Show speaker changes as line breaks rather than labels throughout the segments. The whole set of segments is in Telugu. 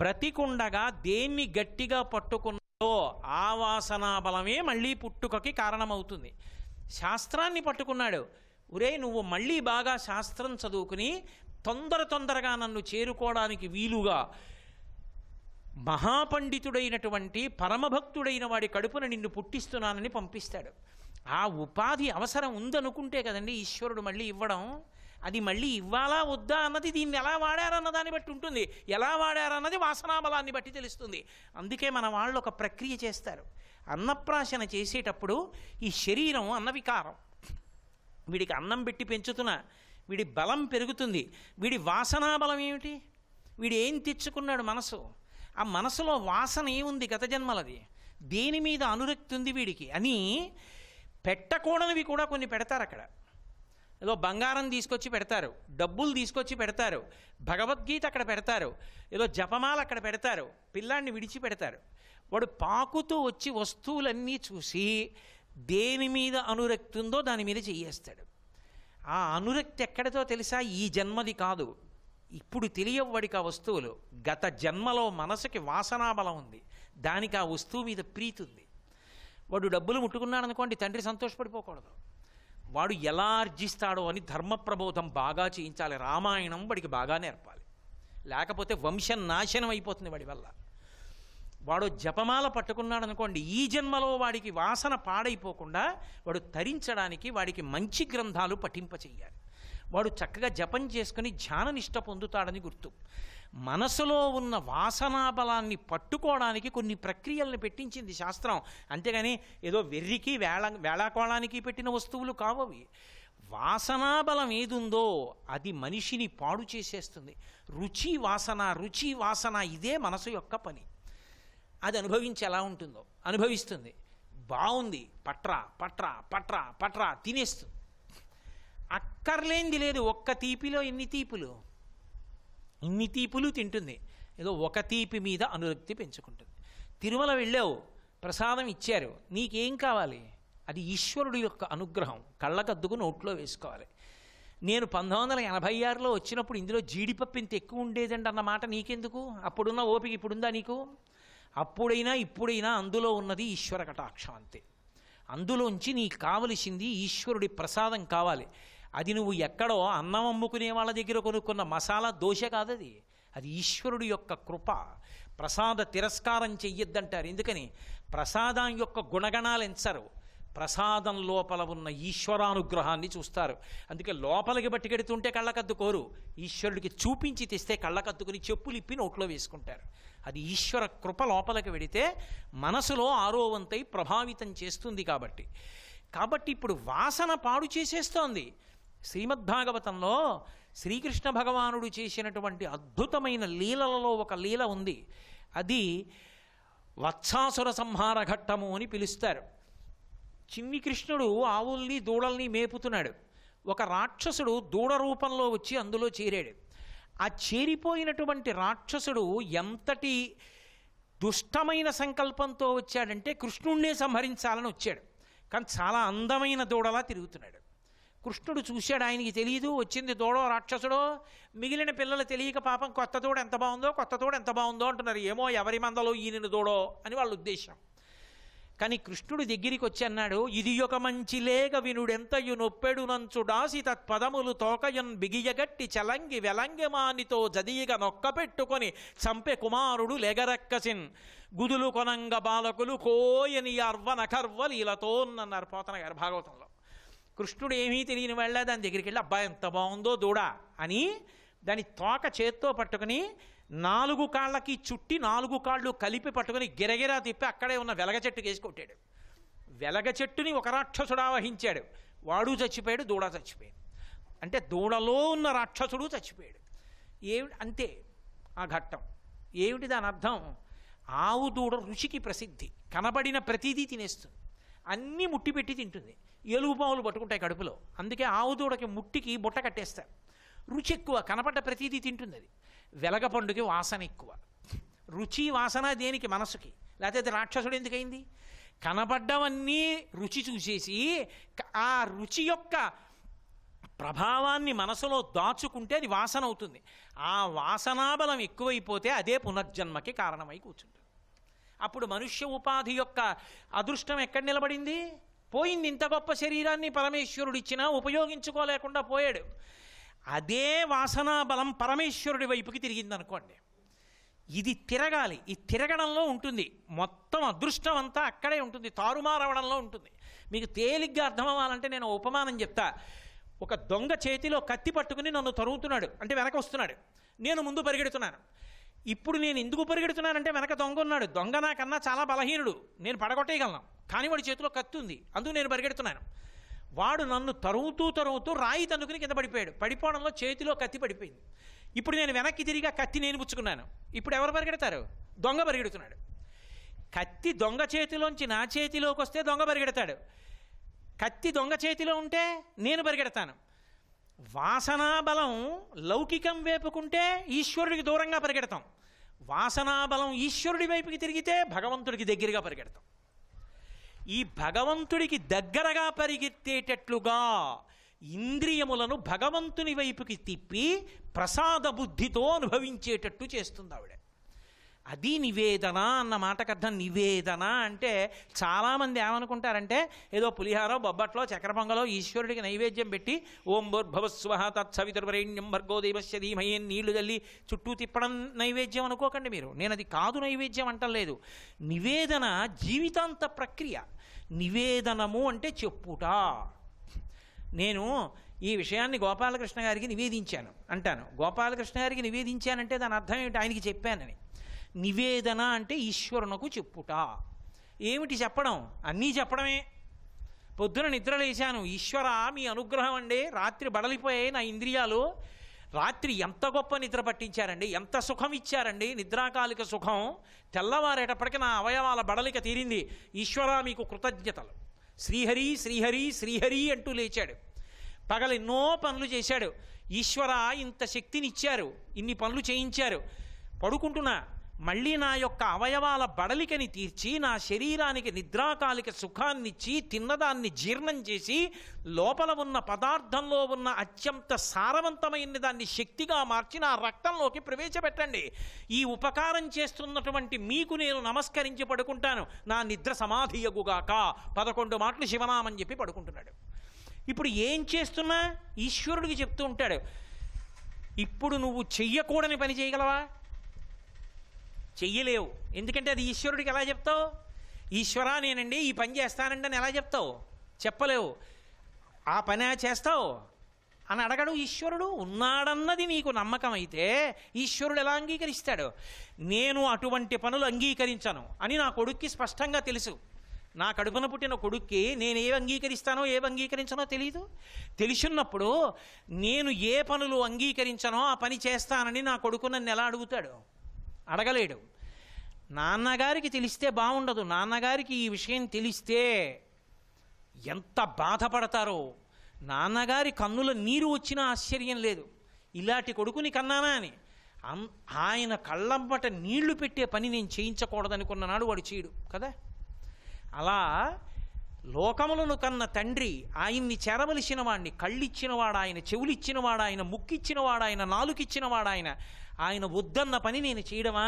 బ్రతికుండగా దేన్ని గట్టిగా పట్టుకున్నదో ఆ వాసనా బలమే మళ్ళీ పుట్టుకకి కారణమవుతుంది. శాస్త్రాన్ని పట్టుకున్నాడు. ఒరే, నువ్వు మళ్ళీ బాగా శాస్త్రం చదువుకుని తొందరగా నన్ను చేరుకోవడానికి వీలుగా మహాపండితుడైనటువంటి పరమభక్తుడైన వాడి కడుపున నిన్ను పుట్టిస్తున్నానని పంపిస్తాడు. ఆ ఉపాధి అవసరం ఉందనుకుంటే కదండి ఈశ్వరుడు మళ్ళీ ఇవ్వడం. అది మళ్ళీ ఇవ్వాలా వద్దా అన్నది దీన్ని ఎలా వాడారన్న దాన్ని బట్టి ఉంటుంది. ఎలా వాడారన్నది వాసనాబలాన్ని బట్టి తెలుస్తుంది. అందుకే మన వాళ్ళు ఒక ప్రక్రియ చేస్తారు. అన్నప్రాశన చేసేటప్పుడు ఈ శరీరం అన్నవికారం, వీడికి అన్నం పెట్టి పెంచుతున్నా వీడి బలం పెరుగుతుంది. వీడి వాసనాబలం ఏమిటి? వీడు ఏం తెచ్చుకున్నాడు? మనసు. ఆ మనసులో వాసన ఏముంది? గత జన్మలది. దేని మీద అనురక్తి ఉంది వీడికి అని పెట్టకూడనివి కూడా కొన్ని పెడతారు అక్కడ. ఏదో బంగారం తీసుకొచ్చి పెడతారు, డబ్బులు తీసుకొచ్చి పెడతారు, భగవద్గీత అక్కడ పెడతారు, ఏదో జపమాల అక్కడ పెడతారు, పిల్లాన్ని విడిచిపెడతారు. వాడు పాకుతూ వచ్చి వస్తువులన్నీ చూసి దేని మీద అనురక్తి ఉందో దాని మీద చెయ్యేస్తాడు. ఆ అనురక్తి ఎక్కడితో తెలుసా? ఈ జన్మది కాదు. ఇప్పుడు తెలియవు వాడికి ఆ వస్తువులు. గత జన్మలో మనసుకి వాసనాబలం ఉంది, దానికి ఆ వస్తువు మీద ప్రీతి ఉంది. వాడు డబ్బులు ముట్టుకున్నాడు అనుకోండి, తండ్రి సంతోషపడిపోకూడదు. వాడు ఎలా ఆర్జిస్తాడో అని ధర్మప్రబోధం బాగా చేయించాలి. రామాయణం వాడికి బాగా నేర్పాలి, లేకపోతే వంశం నాశనం అయిపోతుంది వాడి వల్ల. వాడు జపమాల పట్టుకున్నాడు అనుకోండి, ఈ జన్మలో వాడికి వాసన పాడైపోకుండా వాడు తరించడానికి వాడికి మంచి గ్రంథాలు పఠింపచేయాలి. వాడు చక్కగా జపం చేసుకుని ధ్యాననిష్ట పొందుతాడని గుర్తు. మనసులో ఉన్న వాసనాబలాన్ని పట్టుకోవడానికి కొన్ని ప్రక్రియలను పెట్టించింది శాస్త్రం. అంతేగాని ఏదో వెర్రికి వేళాకోళానికి పెట్టిన వస్తువులు కావవి. వాసనాబలం ఏదుందో అది మనిషిని పాడు చేసేస్తుంది. రుచి వాసన ఇదే మనసు యొక్క పని. అది అనుభవించి ఎలా ఉంటుందో అనుభవిస్తుంది. బాగుంది, పట్రా తినేస్తుంది. అక్కర్లేంది లేదు. ఒక్క తీపిలో ఇన్ని తీపులు తింటుంది. ఏదో ఒక తీపి మీద అనురక్తి పెంచుకుంటుంది. తిరుమల వెళ్ళావు, ప్రసాదం ఇచ్చారు, నీకేం కావాలి? అది ఈశ్వరుడు యొక్క అనుగ్రహం. కళ్ళకద్దుకు నోట్లో వేసుకోవాలి. నేను 1986లో వచ్చినప్పుడు ఇందులో జీడిపప్పు ఇంత ఎక్కువ ఉండేదండి అన్నమాట నీకెందుకు? అప్పుడున్న ఓపిక ఇప్పుడుందా నీకు? అప్పుడైనా ఇప్పుడైనా అందులో ఉన్నది ఈశ్వర కటాక్షం అంతే. అందులోంచి నీకు కావలసింది ఈశ్వరుడి ప్రసాదం కావాలి. అది నువ్వు ఎక్కడో అన్నం అమ్ముకునే వాళ్ళ దగ్గర కొనుక్కున్న మసాలా దోశ కాదది. అది ఈశ్వరుడి యొక్క కృప. ప్రసాద తిరస్కారం చెయ్యొద్దంటారు. ఎందుకని? ప్రసాదం యొక్క గుణగణాలు ఎంచరు, ప్రసాదం లోపల ఉన్న ఈశ్వరానుగ్రహాన్ని చూస్తారు. అందుకే లోపలికి బట్టికెడుతుంటే కళ్ళకద్దుకోరు, ఈశ్వరుడికి చూపించి తెస్తే కళ్ళకద్దుకుని చెప్పులు ఇప్పి నోట్లో వేసుకుంటారు. అది ఈశ్వర కృప లోపలికి వెడితే మనసులో ఆరోవంతై ప్రభావితం చేస్తుంది. కాబట్టి ఇప్పుడు వాసన పాడు చేసేస్తోంది. శ్రీమద్భాగవతంలో శ్రీకృష్ణ భగవానుడు చేసినటువంటి అద్భుతమైన లీలలలో ఒక లీల ఉంది. అది వత్సాసుర సంహార ఘట్టము అని పిలుస్తారు. చిన్ని కృష్ణుడు ఆవుల్ని దూడల్ని మేపుతున్నాడు. ఒక రాక్షసుడు దూడ రూపంలో వచ్చి అందులో చేరాడు. ఆ చేరిపోయినటువంటి రాక్షసుడు ఎంతటి దుష్టమైన సంకల్పంతో వచ్చాడంటే కృష్ణుణ్ణే సంహరించాలని వచ్చాడు. కానీ చాలా అందమైన దూడలా తిరుగుతున్నాడు. కృష్ణుడు చూశాడు, ఆయనకి తెలియదు వచ్చింది దూడో రాక్షసుడో. మిగిలిన పిల్లలు తెలియక పాపం కొత్త దూడ ఎంత బాగుందో అంటున్నారు. ఏమో ఎవరి మందలో ఈయన దూడో అని వాళ్ళ ఉద్దేశం. కానీ కృష్ణుడు దగ్గరికి వచ్చి అన్నాడు, ఇది ఒక మంచి లేగ వినుడెంతయు నొప్పెడు నంచుడాసి తత్పదములు తోకయన్ బిగియగట్టి చలంగి వెలంగెమానితో జదీగ నొక్క పెట్టుకొని చంపె కుమారుడు లెగరక్కసిన్ గుదులు కొనంగ బాలకులు కోయని అర్వన కర్వలీలతో అన్నారు పోతన గారు భాగవతంలో. కృష్ణుడు ఏమీ తెలియని వాళ్ళ దాని దగ్గరికి వెళ్ళి అబ్బాయి ఎంత బాగుందో దూడ అని దాని తోక చేత్తో పట్టుకుని 4 కాళ్ళకి చుట్టి 4 కాళ్ళు కలిపి పట్టుకుని గిరగిరా తిప్పి అక్కడే ఉన్న వెలగ చెట్టుకి వేసి కొట్టాడు. వెలగ చెట్టుని ఒక రాక్షసుడు ఆవహించాడు. వాడు చచ్చిపోయాడు, దూడ చచ్చిపోయాడు. అంటే దూడలో ఉన్న రాక్షసుడు చచ్చిపోయాడు. అంతే ఆ ఘట్టం. ఏమిటి దాని అర్థం? ఆవు దూడ రుచికి ప్రసిద్ధి. కనబడిన ప్రతిదీ తినేస్తుంది, అన్నీ ముట్టి పెట్టి తింటుంది. ఎలుగుపాములు పట్టుకుంటాయి కడుపులో. అందుకే ఆవు దూడకి ముట్టికి బుట్ట కట్టేస్తారు. రుచి ఎక్కువ, కనపడ్డ ప్రతిదీ తింటుంది. అది వెలగ పండుకి వాసన ఎక్కువ. రుచి వాసన దేనికి? మనసుకి. లేకపోతే రాక్షసుడు ఎందుకైంది? కనపడ్డవన్నీ రుచి చూసేసి ఆ రుచి యొక్క ప్రభావాన్ని మనసులో దాచుకుంటే అది వాసన అవుతుంది. ఆ వాసనాబలం ఎక్కువైపోతే అదే పునర్జన్మకి కారణమై కూర్చుంటుంది. అప్పుడు మనుష్య ఉపాధి యొక్క అదృష్టం ఎక్కడ నిలబడింది? పోయింది. ఇంత గొప్ప శరీరాన్ని పరమేశ్వరుడు ఇచ్చినా ఉపయోగించుకోలేకుండా పోయాడు. అదే వాసనాబలం పరమేశ్వరుడి వైపుకి తిరిగిందనుకోండి, ఇది తిరగాలి. ఈ తిరగడంలో ఉంటుంది, మొత్తం అదృష్టం అంతా అక్కడే ఉంటుంది, తారుమారవడంలో ఉంటుంది. మీకు తేలిగ్గా అర్థం అవ్వాలంటే నేను ఉపమానం చెప్తా. ఒక దొంగ చేతిలో కత్తి పట్టుకుని నన్ను తరుగుతున్నాడు, అంటే వెనక వస్తున్నాడు, నేను ముందు పరిగెడుతున్నాను. ఇప్పుడు నేను ఎందుకు పరిగెడుతున్నానంటే వెనక దొంగ ఉన్నాడు. దొంగ నాకన్నా చాలా బలహీనుడు, నేను పడగొట్టేయగలను, కానీ వాడి చేతిలో కత్తి ఉంది, అందుకు నేను పరిగెడుతున్నాను. వాడు నన్ను తరుగుతూ రాయి తన్నుకుని కింద పడిపోయాడు. పడిపోవడంలో చేతిలో కత్తి పడిపోయింది. ఇప్పుడు నేను వెనక్కి తిరిగి కత్తి నేను పుచ్చుకున్నాను. ఇప్పుడు ఎవరు పరిగెడతారు? దొంగ పరిగెడుతున్నాడు. కత్తి దొంగ చేతిలోంచి నా చేతిలోకి వస్తే దొంగ పరిగెడతాడు. కత్తి దొంగ చేతిలో ఉంటే నేను పరిగెడతాను. వాసనాబలం లౌకికం వేపుకుంటే ఈశ్వరుడికి దూరంగా పరిగెడతాం. వాసనాబలం ఈశ్వరుడి వైపుకి తిరిగితే భగవంతుడికి దగ్గరగా పరిగెడతాం. ఈ భగవంతుడికి దగ్గరగా పరిగెత్తేటట్లుగా ఇంద్రియములను భగవంతుని వైపుకి తిప్పి ప్రసాద బుద్ధితో అనుభవించేటట్టు చేస్తుంది ఆవిడ. అది నివేదన అన్న మాటకు అర్థం. నివేదన అంటే చాలామంది ఏమనుకుంటారంటే ఏదో పులిహారో బొబ్బట్లో చక్కెర పొంగలో ఈశ్వరుడికి నైవేద్యం పెట్టి ఓం భూర్భువస్సువః తత్సవితుర్వరేణ్యం భర్గో దేవస్య ధీమహి నీళ్లు చల్లి చుట్టూ తిప్పడం నైవేద్యం అనుకోకండి మీరు. నేను అది కాదు నైవేద్యం అంటలేదు. నివేదన జీవితాంత ప్రక్రియ. నివేదనము అంటే చెప్పుట. నేను ఈ విషయాన్ని గోపాలకృష్ణ గారికి నివేదించాను అంటాను. గోపాలకృష్ణ గారికి నివేదించానంటే దాని అర్థం ఏమిటి? ఆయనకి చెప్పానని. నివేదన అంటే ఈశ్వరునకు చెప్పుట. ఏమిటి చెప్పడం? అన్నీ చెప్పడమే. పొద్దున నిద్ర లేచాను, ఈశ్వర మీ అనుగ్రహం అండి, రాత్రి బడలిపోయాయి నా ఇంద్రియాలు, రాత్రి ఎంత గొప్ప నిద్ర పట్టించారండి, ఎంత సుఖం ఇచ్చారండి, నిద్రాకాలిక సుఖం, తెల్లవారేటప్పటికి నా అవయవాల బడలిక తీరింది, ఈశ్వర మీకు కృతజ్ఞతలు. శ్రీహరి శ్రీహరి శ్రీహరి అంటూ లేచాడు. పగలెన్నో పనులు చేశాడు. ఈశ్వర ఇంత శక్తినిచ్చారు, ఇన్ని పనులు చేయించారు. పడుకుంటున్నా, మళ్ళీ నా యొక్క అవయవాల బడలికని తీర్చి నా శరీరానికి నిద్రాకాలిక సుఖాన్నిచ్చి తిన్నదాన్ని జీర్ణం చేసి లోపల ఉన్న పదార్థంలో ఉన్న అత్యంత సారవంతమైన దాన్ని శక్తిగా మార్చి నా రక్తంలోకి ప్రవేశపెట్టండి. ఈ ఉపకారం చేస్తున్నటువంటి మీకు నేను నమస్కరించి పడుకుంటాను. నా నిద్ర సమాధియగుగాక 11 మాటలు శివనామం చెప్పి పడుకుంటున్నాడు. ఇప్పుడు ఏం చేస్తున్నా ఈశ్వరుడికి చెప్తూ ఉంటాడు. ఇప్పుడు నువ్వు చెయ్యకూడని పని చేయగలవా? చెయ్యలేవు. ఎందుకంటే అది ఈశ్వరుడికి ఎలా చెప్తావు? ఈశ్వరా నేనండి ఈ పని చేస్తానండి అని ఎలా చెప్తావు? చెప్పలేవు. ఆ పని చేస్తావు అని అడగడు ఈశ్వరుడు. ఉన్నాడన్నది నీకు నమ్మకం అయితే ఈశ్వరుడు ఎలా అంగీకరిస్తాడు? నేను అటువంటి పనులు అంగీకరించను అని నా కొడుక్కి స్పష్టంగా తెలుసు. నా కడుపున పుట్టిన కొడుక్కి నేను ఏ అంగీకరిస్తానో ఏ అంగీకరించనో తెలియదు. తెలుసున్నప్పుడు నేను ఏ పనులు అంగీకరించనో ఆ పని చేస్తానని నా కొడుకు నన్ను ఎలా అడుగుతాడు? అడగలేడు. నాన్నగారికి తెలిస్తే బాగుండదు. నాన్నగారికి ఈ విషయం తెలిస్తే ఎంత బాధపడతారో. నాన్నగారి కన్నుల నీరు వచ్చినా ఆశ్చర్యం లేదు. ఇలాంటి కొడుకుని కన్నానా అని. ఆయన కళ్ళంబట నీళ్లు పెట్టే పని నేను చేయించకూడదనుకున్న నాడు వాడు చేయడు కదా. అలా లోకములను కన్న తండ్రి ఆయన్ని చేరవలసిన వాడిని, కళ్ళిచ్చినవాడు ఆయన, చెవులిచ్చినవాడు ఆయన, ముక్కిచ్చినవాడు ఆయన, నాలుకిచ్చినవాడు ఆయన, ఆయన వద్దన్న పని నేను చేయడమా?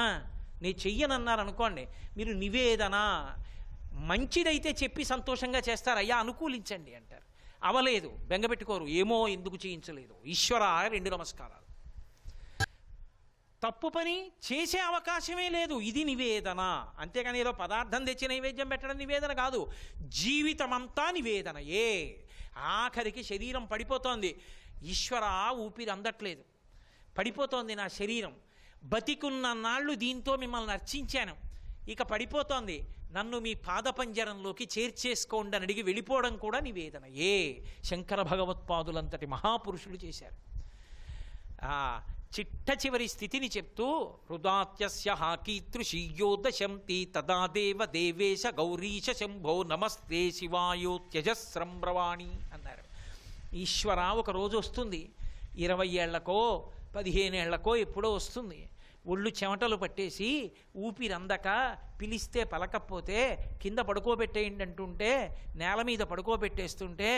నేను చెయ్యనన్నారనుకోండి, మీరు నివేదన మంచిదైతే చెప్పి సంతోషంగా చేస్తారు, అయ్యా అనుకూలించండి అంటారు. అవలేదు బెంగపెట్టుకోరు, ఏమో ఎందుకు చేయించలేదు, ఈశ్వర 2 నమస్కారాలు. తప్పు పని చేసే అవకాశమే లేదు. ఇది నివేదన. అంతేగాని ఏదో పదార్థం తెచ్చి నైవేద్యం పెట్టడం నివేదన కాదు. జీవితమంతా నివేదనయే. ఆఖరికి శరీరం పడిపోతోంది, ఈశ్వర ఊపిరి అందట్లేదు, పడిపోతోంది నా శరీరం, బతికున్న నాళ్ళు దీంతో మిమ్మల్ని అర్చించాను, ఇక పడిపోతోంది, నన్ను మీ పాదపంజరంలోకి చేర్చేసుకోండి అని అడిగి వెళ్ళిపోవడం కూడా నివేదనయే. శంకర భగవత్పాదులంతటి మహాపురుషులు చేశారు. చిట్ట చివరి స్థితిని చెప్తూ హృదాత్యస్య హాకీతృషీయో దశంతి తదా దేవ దేవేశ గౌరీశ శంభో నమస్తే శివాయోత్యజస్రం బ్రవాణి అన్నారు. ఈశ్వర ఒక రోజు వస్తుంది, 20 ఏళ్లకో 15 ఏళ్లకో ఎప్పుడో వస్తుంది, ఒళ్ళు చెమటలు పట్టేసి ఊపిరందక పిలిస్తే పలకపోతే కింద పడుకోబెట్టేయండి అంటుంటే నేల మీద పడుకోబెట్టేస్తుంటే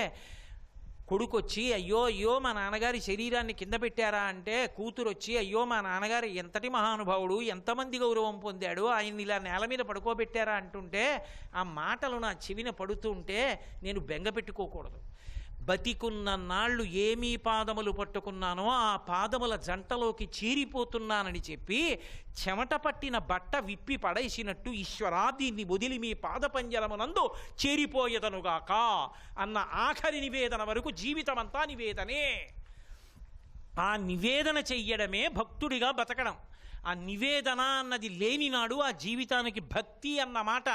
కొడుకు వచ్చి అయ్యో అయ్యో మా నాన్నగారి శరీరాన్ని కింద పెట్టారా అంటే, కూతురు వచ్చి అయ్యో మా నాన్నగారు ఎంతటి మహానుభావుడు, ఎంతమంది గౌరవం పొందాడు, ఆయన్ని ఇలా నేల మీద పడుకోబెట్టారా అంటుంటే ఆ మాటలు నా చెవిన పడుతుంటే నేను బెంగ పెట్టుకోకూడదు. బతికున్న నాళ్ళు ఏమీ పాదములు పట్టుకున్నానో ఆ పాదముల జంటలోకి చీరిపోతున్నానని చెప్పి చెమట పట్టిన బట్ట విప్పి పడేసినట్టు ఈశ్వరా దీన్ని వదిలి మీ పాదపంజరమునందు చేరిపోయేదనుగాక అన్న ఆఖరి నివేదన వరకు జీవితమంతా నివేదనే. ఆ నివేదన చెయ్యడమే భక్తుడిగా బతకడం. ఆ నివేదన అన్నది లేనినాడు ఆ జీవితానికి భక్తి అన్న మాట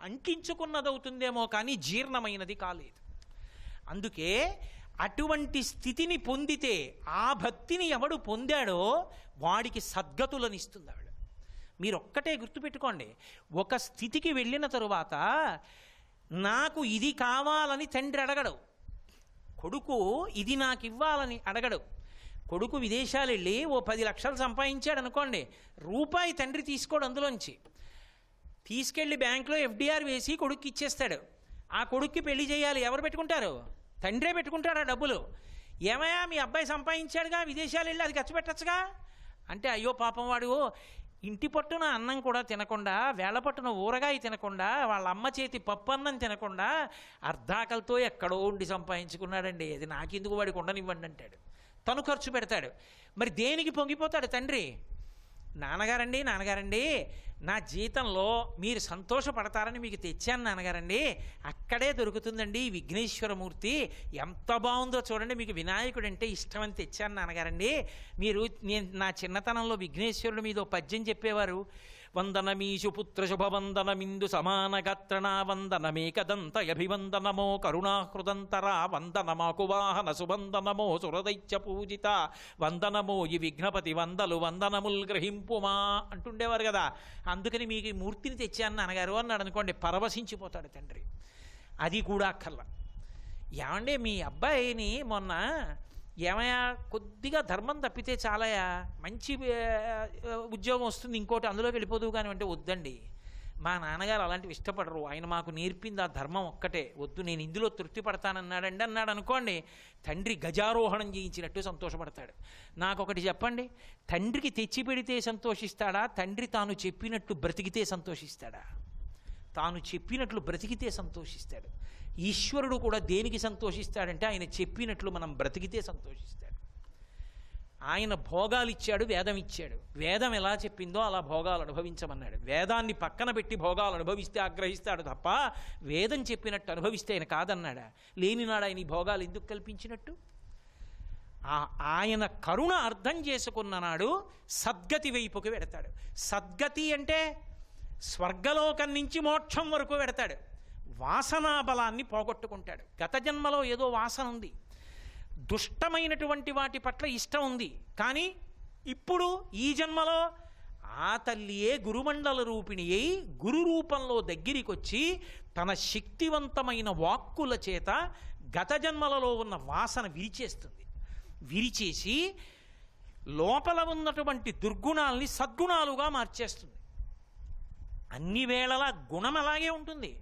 అంటించుకున్నదవుతుందేమో కానీ జీర్ణమైనది కాలేదు. అందుకే అటువంటి స్థితిని పొందితే ఆ భక్తిని ఎవడు పొందాడో వాడికి సద్గతులను ఇస్తుంది ఆవిడ. మీరు ఒక్కటే గుర్తుపెట్టుకోండి, ఒక స్థితికి వెళ్ళిన తరువాత నాకు ఇది కావాలని తండ్రి అడగడు, కొడుకు ఇది నాకు ఇవ్వాలని అడగడు. కొడుకు విదేశాలు వెళ్ళి ఓ 10 లక్షలు సంపాదించాడు అనుకోండి, రూపాయి తండ్రి తీసుకోడు, అందులోంచి తీసుకెళ్ళి బ్యాంకులో FDR వేసి కొడుక్కి ఇచ్చేస్తాడు. ఆ కొడుక్కి పెళ్లి చేయాలి, ఎవరు పెట్టుకుంటారు? తండ్రే పెట్టుకుంటాడు ఆ డబ్బులు. ఏమయ్యా మీ అబ్బాయి సంపాదించాడుగా, విదేశాలు వెళ్ళి అది ఖర్చు పెట్టచ్చుగా అంటే, అయ్యో పాపం వాడు ఇంటి పట్టున అన్నం కూడా తినకుండా, వేళ పట్టున ఊరగాయ తినకుండా, వాళ్ళ అమ్మ చేతి పప్పు అన్నం తినకుండా అర్ధాకలతో ఎక్కడో ఉండి సంపాదించుకున్నాడండి, అది నాకెందుకు వాడికి ఉండనివ్వండి అంటాడు. తను ఖర్చు పెడతాడు. మరి దేనికి పొంగిపోతాడు తండ్రి? నాన్నగారండి నాన్నగారండి నా జీతంలో మీరు సంతోషపడతారని మీకు తెచ్చాను నాన్నగారండి, అక్కడే దొరుకుతుందండి ఈ విఘ్నేశ్వరమూర్తి, ఎంత బాగుందో చూడండి, మీకు వినాయకుడు అంటే ఇష్టమని తెచ్చాను నాన్నగారండి. నేను నా చిన్నతనంలో విఘ్నేశ్వరుడు మీద పద్యం చెప్పేవారు, వందనమీషు పుత్ర శుభవందనమిందు సమానగాత్రణా వందనమేకదంతయభివందనమో కరుణాహృదంతరా వందనమాకు వాహన సువందనమో సురదైత్య పూజిత వందనమో ఈ విఘ్నపతి వందలు వందనముల్ గ్రహింపుమా అంటుండేవారు కదా. అందుకని మీకు ఈ మూర్తిని తెచ్చాను నాన్నగారు అన్నాడు అనుకోండి, పరవశించిపోతాడు తండ్రి. అది కూడా అక్కర్లా. ఏమంటే మీ అబ్బాయిని మొన్న ఏమయ్యా కొద్దిగా ధర్మం తప్పితే చాలయా, మంచి ఉద్యోగం వస్తుంది ఇంకోటి అందులోకి వెళ్ళిపోదు కానీ అంటే, వద్దండి మా నాన్నగారు అలాంటివి ఇష్టపడరు, ఆయన మాకు నేర్పింది ఆ ధర్మం ఒక్కటే, వద్దు నేను ఇందులో తృప్తి పడతానన్నాడండి అన్నాడు అనుకోండి, తండ్రి గజారోహణం చేయించినట్టు సంతోషపడతాడు. నాకొకటి చెప్పండి, తండ్రికి తెచ్చి పెడితే సంతోషిస్తాడా, తండ్రి తాను చెప్పినట్టు బ్రతికితే సంతోషిస్తాడా? తాను చెప్పినట్లు బ్రతికితే సంతోషిస్తాడు. ఈశ్వరుడు కూడా దేనికి సంతోషిస్తాడంటే ఆయన చెప్పినట్లు మనం బ్రతికితే సంతోషిస్తాడు. ఆయన భోగాలు ఇచ్చాడు, వేదం ఇచ్చాడు, వేదం ఎలా చెప్పిందో అలా భోగాలు అనుభవించమన్నాడు. వేదాన్ని పక్కన పెట్టి భోగాలు అనుభవిస్తే ఆగ్రహిస్తాడు తప్ప వేదం చెప్పినట్టు అనుభవిస్తే ఆయన కాదన్నాడా? లేనినాడు ఆయన ఈ భోగాలు ఎందుకు కల్పించినట్టు? ఆయన కరుణ అర్థం చేసుకున్న నాడు సద్గతి వైపుకి వెడతాడు. సద్గతి అంటే స్వర్గలోకం నుంచి మోక్షం వరకు వెడతాడు. వాసనా బలాన్ని పోగొట్టుకుంటాడు. గత జన్మలో ఏదో వాసన ఉంది, దుష్టమైనటువంటి వాటి పట్ల ఇష్టం ఉంది, కానీ ఇప్పుడు ఈ జన్మలో ఆ తల్లియే గురుమండల రూపిణి అయి గురు రూపంలో దగ్గరికి వచ్చి తన శక్తివంతమైన వాక్కుల చేత గత జన్మలలో ఉన్న వాసన విరిచేస్తుంది. విరిచేసి లోపల ఉన్నటువంటి దుర్గుణాల్ని సద్గుణాలుగా మార్చేస్తుంది. అన్ని వేళలా గుణం అలాగే ఉంటుంది,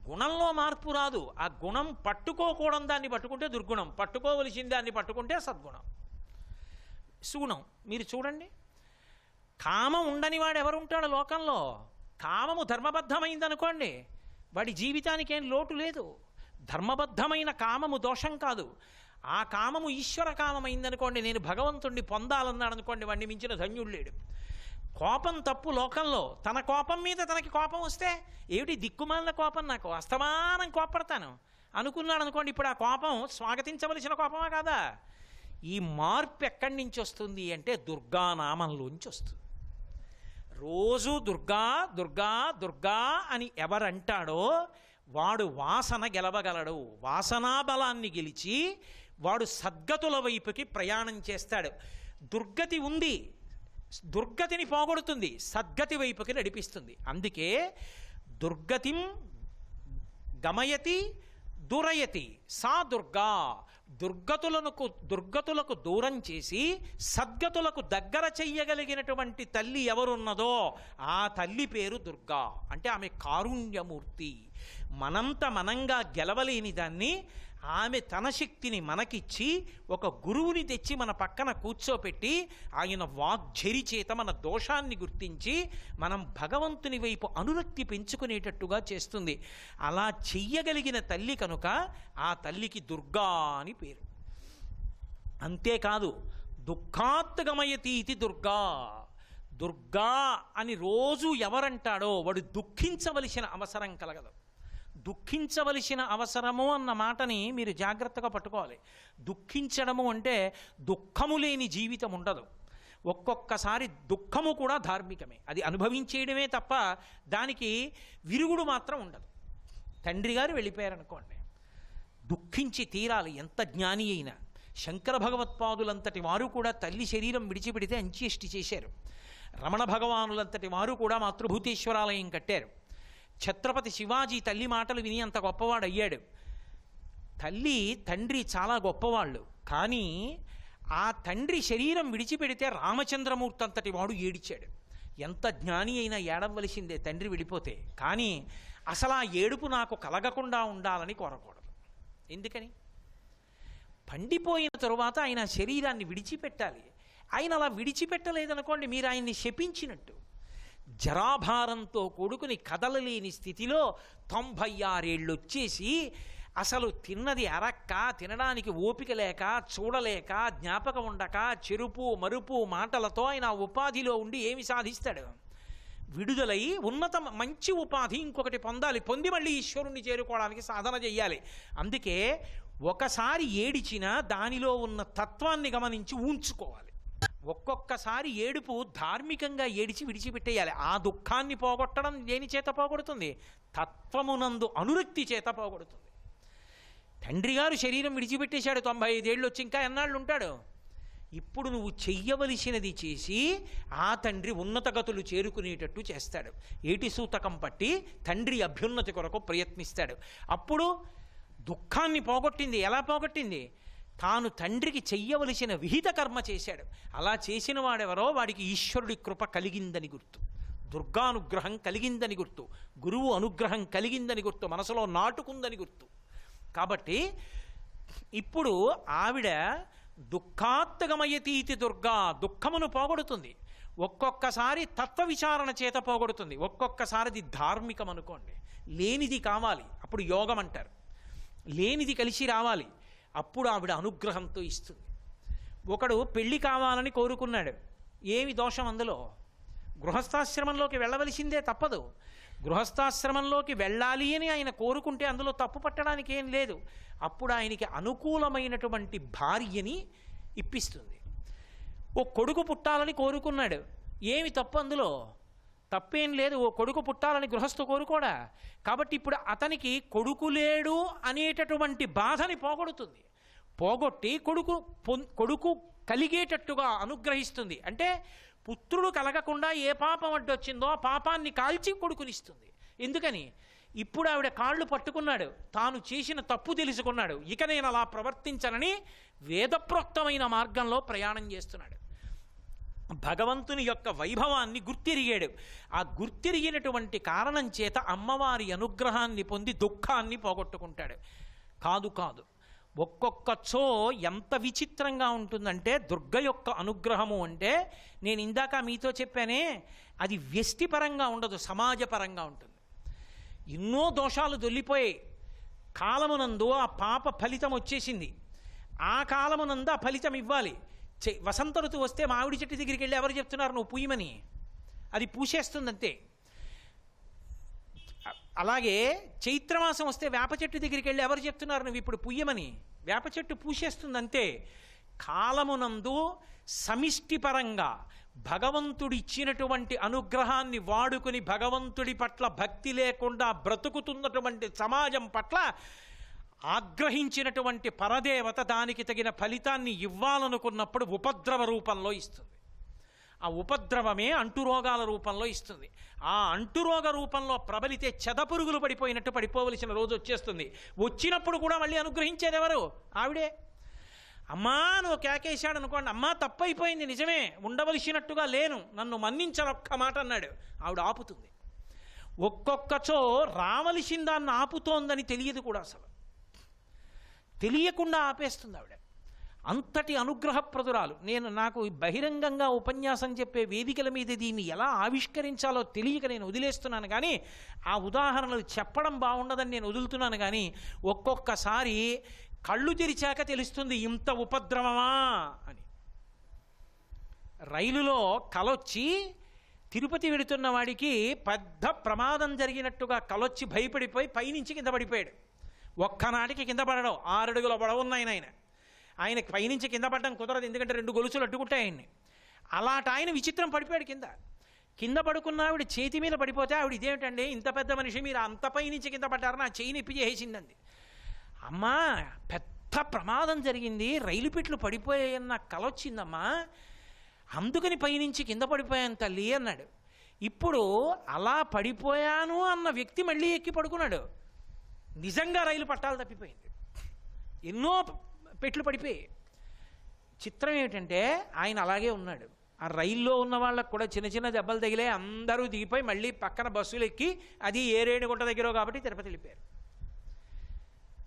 గుణంలో మార్పు రాదు. ఆ గుణం పట్టుకోకూడదు దాన్ని పట్టుకుంటే దుర్గుణం, పట్టుకోవలసిన దాన్ని పట్టుకుంటే సద్గుణం, సుగుణం. మీరు చూడండి, కామం ఉండని వాడు ఎవరుంటాడు లోకంలో? కామము ధర్మబద్ధమైందనుకోండి, వాడి జీవితానికి ఏం లోటు లేదు. ధర్మబద్ధమైన కామము దోషం కాదు. ఆ కామము ఈశ్వర కామమైందనుకోండి, నేను భగవంతుణ్ణి పొందాలన్నాడు అనుకోండి, వాడిని మించిన ధన్యుడు లేడు. కోపం తప్పు లోకంలో. తన కోపం మీద తనకి కోపం వస్తే ఏమిటి దిక్కుమాలిన కోపం, నాకు అస్తమానం కోపడతాను అనుకున్నాడు అనుకోండి, ఇప్పుడు ఆ కోపం స్వాగతించవలసిన కోపమా కాదా? ఈ మార్పు ఎక్కడి నుంచి వస్తుంది అంటే దుర్గానామంలోంచి వస్తుంది. రోజు దుర్గా దుర్గా దుర్గా అని ఎవరంటాడో వాడు వాసన గెలవగలడు. వాసనా బలాన్ని గెలిచి వాడు సద్గతుల వైపుకి ప్రయాణం చేస్తాడు. దుర్గతి ఉంది, దుర్గతిని పోగొడుతుంది, సద్గతి వైపుకి నడిపిస్తుంది. అందుకే దుర్గతిం గమయతి దురయతి సా దుర్గా. దుర్గతులకు దూరం చేసి సద్గతులకు దగ్గర చెయ్యగలిగినటువంటి తల్లి ఎవరున్నదో ఆ తల్లి పేరు దుర్గా. అంటే ఆమె కారుణ్యమూర్తి. మనంత మనంగా గెలవలేని దాన్ని ఆమె తన శక్తిని మనకిచ్చి ఒక గురువుని తెచ్చి మన పక్కన కూర్చోపెట్టి ఆయన వాగ్ఝరి చేత మన దోషాన్ని గుర్తించి మనం భగవంతుని వైపు అనురక్తి పెంచుకునేటట్టుగా చేస్తుంది. అలా చెయ్యగలిగిన తల్లి కనుక ఆ తల్లికి దుర్గా అని పేరు. అంతేకాదు, దుఃఖాత్గమయతీతి దుర్గా. దుర్గా అని రోజు ఎవరంటాడో వాడు దుఃఖించవలసిన అవసరం కలగదు. దుఃఖించవలసిన అవసరము అన్న మాటని మీరు జాగ్రత్తగా పట్టుకోవాలి. దుఃఖించడము అంటే దుఃఖము లేని జీవితం ఉండదు. ఒక్కొక్కసారి దుఃఖము కూడా ధార్మికమే, అది అనుభవించేయడమే తప్ప దానికి విరుగుడు మాత్రం ఉండదు. తండ్రి గారు వెళ్ళిపోయారనుకోండి, దుఃఖించి తీరాలి. ఎంత జ్ఞాని అయినా. శంకర భగవత్పాదులంతటి వారు కూడా తల్లి శరీరం విడిచిపెడితే అంత్యేష్టి చేశారు. రమణ భగవానులంతటి వారు కూడా మాతృభూతేశ్వరాలయం కట్టారు. ఛత్రపతి శివాజీ తల్లి మాటలు విని అంత గొప్పవాడు అయ్యాడు. తండ్రి చాలా గొప్పవాళ్ళు. కానీ ఆ తండ్రి శరీరం విడిచిపెడితే రామచంద్రమూర్తి అంతటి వాడు ఏడిచాడు. ఎంత జ్ఞాని అయినా ఏడవలసిందే తండ్రి విడిపోతే. కానీ అసలు ఆ ఏడుపు నాకు కలగకుండా ఉండాలని కోరకూడదు. ఎందుకని? పండిపోయిన తరువాత ఆయన శరీరాన్ని విడిచిపెట్టాలి. ఆయన అలా విడిచిపెట్టలేదనుకోండి, మీరు ఆయన్ని శపించినట్టు. జరాభారంతో కూడుకుని కదలలేని స్థితిలో 96 ఏళ్ళు వచ్చేసి అసలు తిన్నది అరక్క, తినడానికి ఓపిక లేక, చూడలేక, జ్ఞాపకం ఉండక, చెరుపు మరుపు మాటలతో ఆయన ఉపాధిలో ఉండి ఏమి సాధిస్తాడు? విడుదలై మంచి ఉపాధి ఇంకొకటి పొందాలి. పొంది మళ్ళీ ఈశ్వరుణ్ణి చేరుకోవడానికి సాధన చెయ్యాలి. అందుకే ఒకసారి ఏడిచినా దానిలో ఉన్న తత్వాన్ని గమనించి ఉంచుకోవాలి. ఒక్కొక్కసారి ఏడుపు ధార్మికంగా ఏడిచి విడిచిపెట్టేయాలి. ఆ దుఃఖాన్ని పోగొట్టడం దేని చేత పోగొడుతుంది? తత్వమునందు అనురక్తి చేత పోగొడుతుంది. తండ్రి గారు శరీరం విడిచిపెట్టేశాడు, 95 ఏళ్ళు వచ్చి ఇంకా ఎన్నాళ్ళు ఉంటాడు? ఇప్పుడు నువ్వు చెయ్యవలసినది చేసి ఆ తండ్రి ఉన్నత గతులు చేరుకునేటట్టు చేస్తాడు. ఏటి సూతకం పట్టి తండ్రి అభ్యున్నతి కొరకు ప్రయత్నిస్తాడు. అప్పుడు దుఃఖాన్ని పోగొట్టింది. ఎలా పోగొట్టింది? తాను తండ్రికి చెయ్యవలసిన విహిత కర్మ చేశాడు. అలా చేసిన వాడెవరో వాడికి ఈశ్వరుడి కృప కలిగిందని గుర్తు, దుర్గానుగ్రహం కలిగిందని గుర్తు, గురువు అనుగ్రహం కలిగిందని గుర్తు, మనసులో నాటుకుందని గుర్తు. కాబట్టి ఇప్పుడు ఆవిడ దుఃఖాత్గమయతీతి దుర్గా, దుఃఖమును పోగొడుతుంది. ఒక్కొక్కసారి తత్వ విచారణ చేత పోగొడుతుంది, ఒక్కొక్కసారి అది ధార్మికం అనుకోండి. లేనిది కావాలి, అప్పుడు యోగం అంటారు. లేనిది కలిసి రావాలి, అప్పుడు ఆవిడ అనుగ్రహంతో ఇస్తుంది. ఒకడు పెళ్లి కావాలని కోరుకున్నాడు, ఏమి దోషం అందులో? గృహస్థాశ్రమంలోకి వెళ్ళవలసిందే, తప్పదు. గృహస్థాశ్రమంలోకి వెళ్ళాలి అని ఆయన కోరుకుంటే అందులో తప్పు పట్టడానికి ఏం లేదు. అప్పుడు ఆయనకి అనుకూలమైనటువంటి భార్యని ఇప్పిస్తుంది. ఓ కొడుకు పుట్టాలని కోరుకున్నాడు, ఏమి తప్పు అందులో? తప్పేం లేదు. ఓ కొడుకు పుట్టాలని గృహస్థు కోరుకోడా? కాబట్టి ఇప్పుడు అతనికి కొడుకు లేడు అనేటటువంటి బాధని పోగొడుతుంది. పోగొట్టి కొడుకు కలిగేటట్టుగా అనుగ్రహిస్తుంది. అంటే పుత్రుడు కలగకుండా ఏ పాపం అడ్డొచ్చిందో ఆ పాపాన్ని కాల్చి కొడుకునిస్తుంది. ఎందుకని? ఇప్పుడు ఆవిడ కాళ్ళు పట్టుకున్నాడు, తాను చేసిన తప్పు తెలుసుకున్నాడు. ఇక నేను అలా ప్రవర్తించనని వేదప్రోక్తమైన మార్గంలో ప్రయాణం చేస్తున్నాడు. భగవంతుని యొక్క వైభవాన్ని గుర్తిరిగాడు. ఆ గుర్తిరిగినటువంటి కారణం చేత అమ్మవారి అనుగ్రహాన్ని పొంది దుఃఖాన్ని పోగొట్టుకుంటాడు. కాదు, ఒక్కొక్కచో ఎంత విచిత్రంగా ఉంటుందంటే దుర్గ యొక్క అనుగ్రహము అంటే, నేను ఇందాక మీతో చెప్పానే, అది వ్యష్టిపరంగా ఉండదు, సమాజపరంగా ఉంటుంది. ఎన్నో దోషాలు దొల్లిపోయాయి. కాలమునందు ఆ పాప ఫలితం వచ్చేసింది. ఆ కాలమునందు ఆ ఫలితం ఇవ్వాలి. వసంత ఋతువు వస్తే మామిడి చెట్టు దగ్గరికి వెళ్ళి ఎవరు చెప్తున్నారు నువ్వు పూయమని? అది పూసేస్తుంది అంతే. అలాగే చైత్రమాసం వస్తే వేప చెట్టు దగ్గరికి వెళ్ళి ఎవరు చెప్తున్నారు నువ్వు ఇప్పుడు పూయమని? వేప చెట్టు పూసేస్తుంది అంతే. కాలమునందు సమిష్టిపరంగా భగవంతుడిచ్చినటువంటి అనుగ్రహాన్ని వాడుకుని భగవంతుడి పట్ల భక్తి లేకుండా బ్రతుకుతున్నటువంటి సమాజం పట్ల ఆగ్రహించినటువంటి పరదేవత దానికి తగిన ఫలితాన్ని ఇవ్వాలనుకున్నప్పుడు ఉపద్రవ రూపంలో ఇస్తుంది. ఆ ఉపద్రవమే అంటురోగాల రూపంలో ఇస్తుంది. ఆ అంటురోగ రూపంలో ప్రబలితే చెదపురుగులు పడిపోయినట్టు పడిపోవలసిన రోజు వచ్చేస్తుంది. వచ్చినప్పుడు కూడా మళ్ళీ అనుగ్రహించేది ఎవరు? ఆవిడే. అమ్మా నువ్వు కేకేశాడు అనుకోండి, అమ్మా తప్పైపోయింది, నిజమే, ఉండవలసినట్టుగా లేను, నన్ను మన్నించనొక్క మాట అన్నాడు, ఆవిడ ఆపుతుంది. ఒక్కొక్కచో రావలసిన దాన్ని ఆపుతోందని తెలియదు కూడా. అసలు తెలియకుండా ఆపేస్తుంది ఆవిడ. అంతటి అనుగ్రహప్రదురాలు. నాకు బహిరంగంగా ఉపన్యాసం చెప్పే వేదికల మీద దీన్ని ఎలా ఆవిష్కరించాలో తెలియక నేను వదిలేస్తున్నాను, కానీ ఆ ఉదాహరణలు చెప్పడం బాగుండదని నేను వదులుతున్నాను. కానీ ఒక్కొక్కసారి కళ్ళు తెరిచాక తెలుస్తుంది ఇంత ఉపద్రవమా అని. రైలులో కలొచ్చి తిరుపతి వెడుతున్న వాడికి పెద్ద ప్రమాదం జరిగినట్టుగా కలొచ్చి భయపడిపోయి పైనుంచి కింద పడిపోయాడు. ఒక్కనాటికి కింద పడడం 6 అడుగుల పొడవున్నాయన ఆయనకి పైనుంచి కింద పడడం కుదరదు, ఎందుకంటే 2 గొలుసులు అడ్డుకుంటాయి ఆయన్ని. అలాంటి ఆయన విచిత్రం పడిపోయాడు. కింద పడుకున్న ఆవిడ చేతి మీద పడిపోతే ఆవిడ ఇదేమిటండి ఇంత పెద్ద మనిషి మీరు అంత పైనుంచి కింద పడ్డారు, నా చేయి నొప్పి చేసిందండి. అమ్మా పెద్ద ప్రమాదం జరిగింది, రైలు పెట్లు పడిపోయాయన్న కలొచ్చిందమ్మా, అందుకని పైనుంచి కింద పడిపోయాను తల్లి అన్నాడు. ఇప్పుడు అలా పడిపోయాను అన్న వ్యక్తి మళ్ళీ ఎక్కి పడుకున్నాడు. నిజంగా రైలు పట్టాలు తప్పిపోయింది, ఎన్నో పెట్లు పడిపోయి. చిత్రం ఏమిటంటే ఆయన అలాగే ఉన్నాడు. ఆ రైల్లో ఉన్న వాళ్ళకు కూడా చిన్న చిన్న దెబ్బలు తగిలే, అందరూ దిగిపోయి మళ్ళీ పక్కన బస్సులు ఎక్కి అది ఏరేడుగుంట దగ్గర కాబట్టి తిరుపతి వెళ్ళిపోయారు.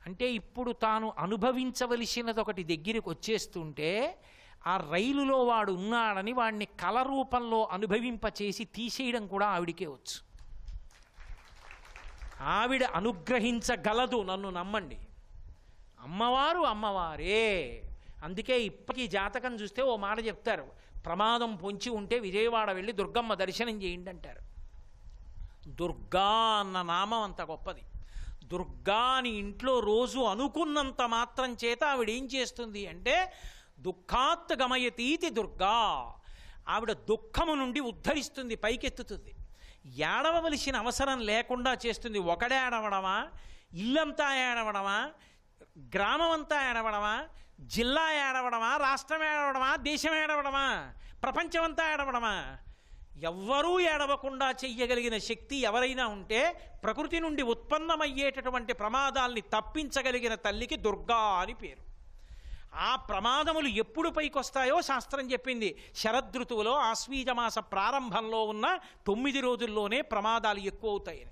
అంటే ఇప్పుడు తాను అనుభవించవలసినది ఒకటి దగ్గరికి వచ్చేస్తుంటే ఆ రైలులో వాడు ఉన్నాడని వాడిని కళ రూపంలో అనుభవింపచేసి తీసేయడం కూడా ఆవిడికే వచ్చు. ఆవిడ అనుగ్రహించగలదు, నన్ను నమ్మండి. అమ్మవారు అమ్మవారే. అందుకే ఇప్పటికీ జాతకం చూస్తే ఓ మాట చెప్తారు, ప్రమాదం పొంచి ఉంటే విజయవాడ వెళ్ళి దుర్గమ్మ దర్శనం చేయండి అంటారు. దుర్గా అన్న నామం అంత గొప్పది. దుర్గాని ఇంట్లో రోజు అనుకున్నంత మాత్రం చేత ఆవిడ ఏం చేస్తుంది అంటే దుఃఖాత్ గమయతీతి దుర్గా. ఆవిడ దుఃఖము నుండి ఉద్ధరిస్తుంది, పైకెత్తుతుంది. ఏడవలసిన అవసరం లేకుండా చేస్తుంది. ఒకడే ఏడవడమా, ఇల్లంతా ఏడవడమా, గ్రామం అంతా ఏడవడమా, జిల్లా ఏడవడమా, రాష్ట్రం ఏడవడమా, దేశం ఏడవడమా, ప్రపంచమంతా ఏడవడమా? ఎవ్వరూ ఏడవకుండా చెయ్యగలిగిన శక్తి ఎవరైనా ఉంటే ప్రకృతి నుండి ఉత్పన్నమయ్యేటటువంటి ప్రమాదాల్ని తప్పించగలిగిన తల్లికి దుర్గా అని పేరు. ఆ ప్రమాదములు ఎప్పుడు పైకొస్తాయో శాస్త్రం చెప్పింది. శరదృతువులో ఆశ్వీజమాస ప్రారంభంలో ఉన్న 9 రోజుల్లోనే ప్రమాదాలు ఎక్కువ అవుతాయని.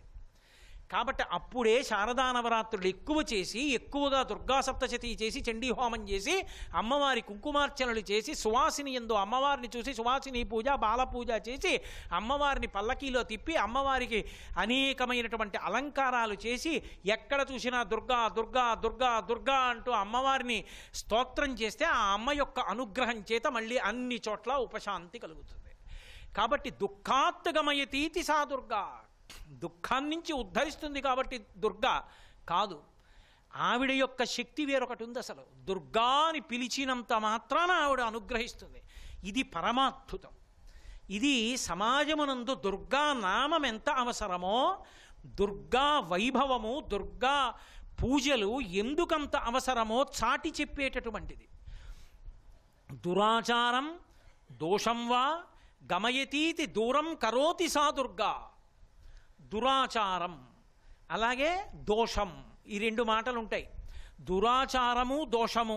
కాబట్టి అప్పుడే శారదా నవరాత్రులు ఎక్కువ చేసి, ఎక్కువగా దుర్గా సప్తశతి చేసి, చండీహోమం చేసి, అమ్మవారి కుంకుమార్చనలు చేసి, సువాసిని యందు అమ్మవారిని చూసి సువాసిని పూజ, బాలపూజ చేసి, అమ్మవారిని పల్లకీలో తిప్పి, అమ్మవారికి అనేకమైనటువంటి అలంకారాలు చేసి, ఎక్కడ చూసినా దుర్గా దుర్గా దుర్గా దుర్గా అంటూ అమ్మవారిని స్తోత్రం చేస్తే ఆ అమ్మ యొక్క అనుగ్రహం చేత మళ్ళీ అన్ని చోట్ల ఉపశాంతి కలుగుతుంది. కాబట్టి దుఃఖాత్తగమయతీతి సా దుర్గా, దుఃఖాన్నించి ఉద్ధరిస్తుంది కాబట్టి దుర్గా కాదు. ఆవిడ యొక్క శక్తి వేరొకటి ఉంది. అసలు దుర్గా అని పిలిచినంత మాత్రాన ఆవిడ అనుగ్రహిస్తుంది. ఇది పరమాద్భుతం. ఇది సమాజమునందు దుర్గా నామం ఎంత అవసరమో, దుర్గా వైభవము, దుర్గా పూజలు ఎందుకంత అవసరమో చాటి చెప్పేటటువంటిది. దురాచారం దోషం వా గమయతీతి దూరం కరోతి సా దుర్గా. దురాచారం అలాగే దోషం, ఈ 2 మాటలు ఉంటాయి. దురాచారము దోషము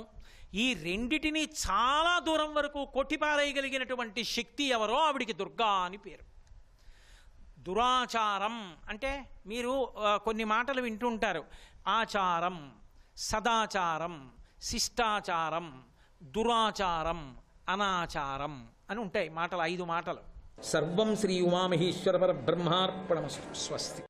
ఈ రెండిటిని చాలా దూరం వరకు కొట్టిపారేయగలిగినటువంటి శక్తి ఎవరో ఆవిడికి దుర్గా అని పేరు. దురాచారం అంటే మీరు కొన్ని మాటలు వింటుంటారు. ఆచారం, సదాచారం, శిష్టాచారం, దురాచారం, అనాచారం అని ఉంటాయి మాటలు, 5 మాటలు. సర్వం శ్రీ ఉమామహేశ్వర పరబ్రహ్మార్పణమస్తు. స్వస్తి.